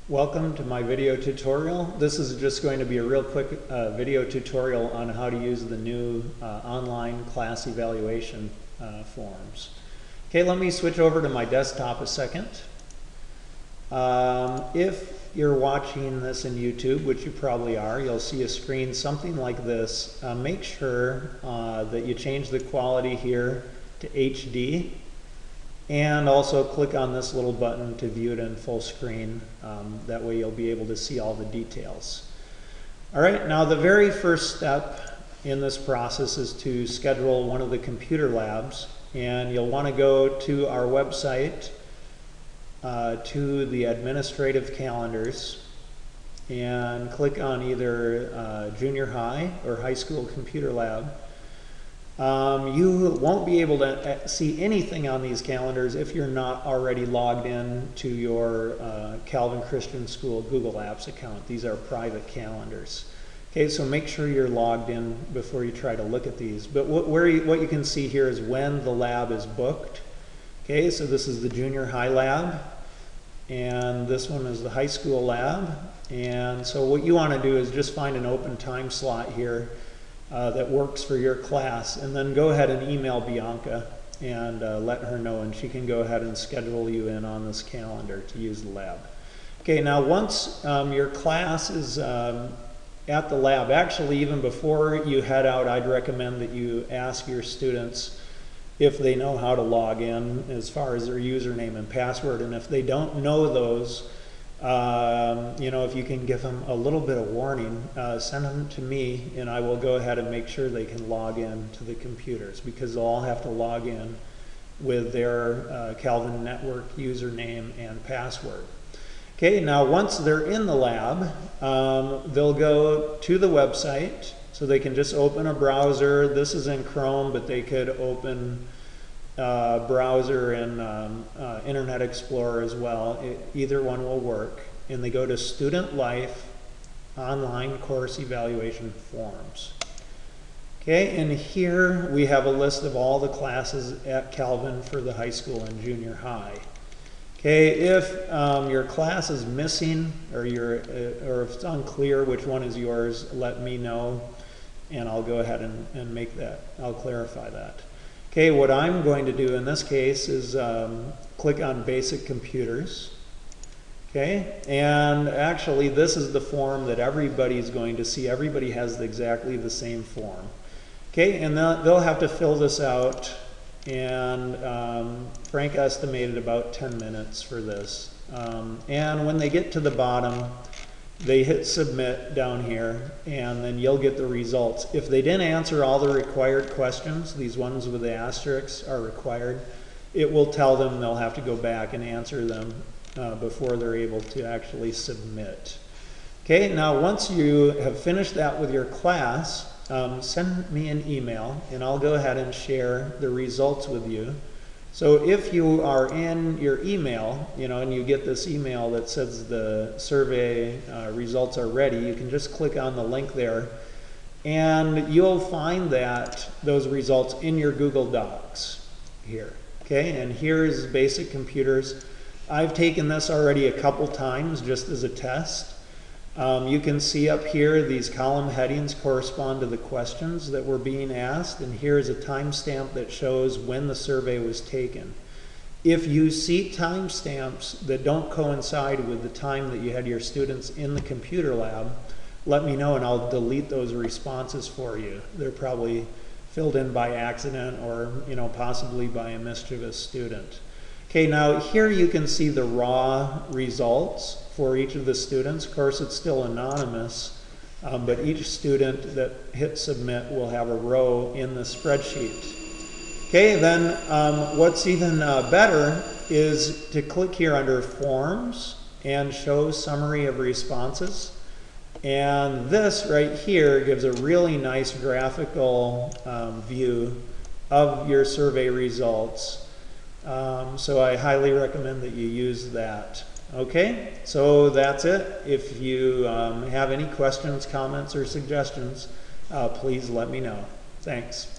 Welcome to my video tutorial. This is just going to be a real quick video tutorial on how to use the new online class evaluation forms. Okay, let me switch over to my desktop a second. If you're watching this in YouTube, which you probably are, you'll see a screen something like this. Make sure that you change the quality here to HD. And also click on this little button to view it in full screen. That way you'll be able to see all the details. All right, now the very first step in this process is to schedule one of the computer labs. And you'll want to go to our website, to the administrative calendars, and click on either junior high or high school computer lab. You won't be able to see anything on these calendars if you're not already logged in to your Calvin Christian School Google Apps account. These are private calendars. Okay, so make sure you're logged in before you try to look at these. But what you can see here is when the lab is booked. Okay, so this is the junior high lab, and this one is the high school lab. And so what you want to do is just find an open time slot here that works for your class, and then go ahead and email Bianca and let her know, and she can go ahead and schedule you in on this calendar to use the lab. Okay, now once your class is at the lab, actually even before you head out, I'd recommend that you ask your students if they know how to log in as far as their username and password, and if they don't know those, you know, if you can give them a little bit of warning, send them to me, and I will go ahead and make sure they can log in to the computers, because they'll all have to log in with their Calvin Network username and password. Okay, now once they're in the lab, they'll go to the website, so they can just open a browser. This is in Chrome, but they could open browser and Internet Explorer as well. Either one will work. And they go to Student Life Online Course Evaluation Forms. Okay, and here we have a list of all the classes at Calvin for the high school and junior high. Okay, if your class is missing, or if it's unclear which one is yours, let me know, and I'll go ahead and make that, I'll clarify that. Okay, what I'm going to do in this case is click on Basic Computers. Okay, and actually this is the form that everybody's going to see. Everybody has exactly the same form. Okay, and they'll have to fill this out, and Frank estimated about 10 minutes for this. And when they get to the bottom, they hit submit down here, and then you'll get the results. If they didn't answer all the required questions, these ones with the asterisks are required, it will tell them they'll have to go back and answer them before they're able to actually submit. Okay, now once you have finished that with your class, send me an email, and I'll go ahead and share the results with you. So if you are in your email, you know, and you get this email that says the survey results are ready, you can just click on the link there, and you'll find those results in your Google Docs here. Okay, and here's Basic Computers. I've taken this already a couple times just as a test. You can see up here these column headings correspond to the questions that were being asked, and here's a timestamp that shows when the survey was taken. If you see timestamps that don't coincide with the time that you had your students in the computer lab, let me know and I'll delete those responses for you. They're probably filled in by accident, or possibly by a mischievous student. Okay, now here you can see the raw results for each of the students. Of course, it's still anonymous, but each student that hits submit will have a row in the spreadsheet. Okay, then what's even better is to click here under Forms and show Summary of Responses. And this right here gives a really nice graphical view of your survey results. So I highly recommend that you use that. Okay, so that's it. If you have any questions, comments, or suggestions, please let me know. Thanks.